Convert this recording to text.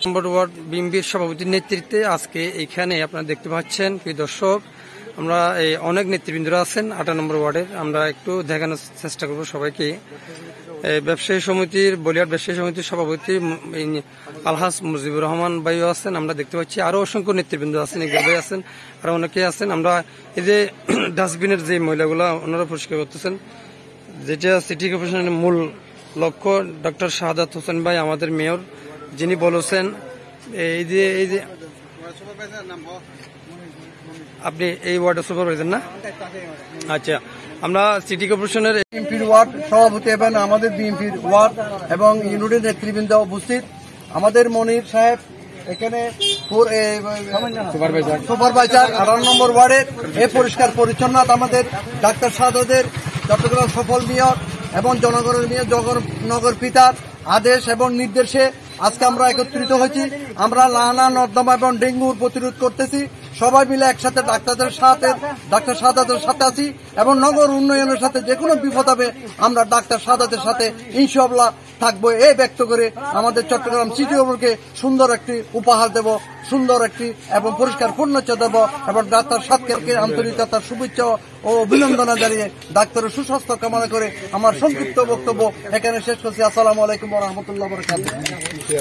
নম্বর word বিএনপির সভাপতির নেতৃত্বে আজকে এখানে আপনারা দেখতে পাচ্ছেন প্রিয় দর্শক, আমরা অনেক নেতৃবৃন্দরা আছেন 8 নম্বর ওয়ার্ডের। আমরা একটু দেখানোর চেষ্টা করব সবাইকে। ব্যবসায়ী সমিতির বলিয়ার ব্যবসায়ী সমিতির সভাপতি আলহাজ মুজিবুর রহমান ভাইও আছেন, আমরা দেখতে পাচ্ছি। আরো অসংখ্য নেতৃবৃন্দ আছেন, ইকবাল ভাই আছেন, আরো অনেকে আছেন। আমরা এই যে ডাস্টবিনের যে ময়লাগুলা ওনারা পরিষ্কার করতেছেন, যেটা সিটি কর্পোরেশনের মূল লক্ষ্য। ডক্টর শাহাদাত হোসেন ভাই আমাদের মেয়র, যিনি বলেছেন এই যে আপনি এই ওয়ার্ডের সুপারভাইজার না? আচ্ছা, আমরা সিটি কর্পোরেশনের বিএনপির ওয়ার্ড সভাপতি এবং আমাদের বিএনপির ওয়ার্ড এবং ইউনিটের নেতৃবৃন্দ উপস্থিত। আমাদের মনির সাহেব এখানে সুপারভাইজার 18 নম্বর ওয়ার্ডের এই পরিষ্কার পরিচ্ছন্নতা আমাদের ডাক্তার শাহাদাতের চট্টগ্রাম সফল মেয়র এবং জনগণের মেয়র নগর পিতার আদেশ এবং নির্দেশে আজকে আমরা একত্রিত হয়েছি। আমরা লানা নর্দমা এবং ডেঙ্গুর প্রতিরোধ করতেছি। সবাই মিলে একসাথে ডাক্তার শাহাদাতের সাথে আছি এবং নগর উন্নয়নের সাথে যে কোনো বিপদ হবে আমরা ডাক্তার শাহাদাতের সাথে ইনশাআল্লাহ থাকবো। এই ব্যক্ত করে আমাদের চট্টগ্রাম সিটি কর্পোরেশনকে সুন্দর একটি উপহার দেব, সুন্দর একটি এবং পরিষ্কার পরিচ্ছন্ন দেব এবং ডাক্তার সাতকে আন্তরিকতার শুভেচ্ছা ও অভিনন্দনা জানিয়ে ডাক্তারের সুস্বাস্থ্য কামনা করে আমার সংক্ষিপ্ত বক্তব্য এখানে শেষ করছি। আসসালামু আলাইকুম ওয়া রাহমাতুল্লাহি ওয়া বারাকাতুহু।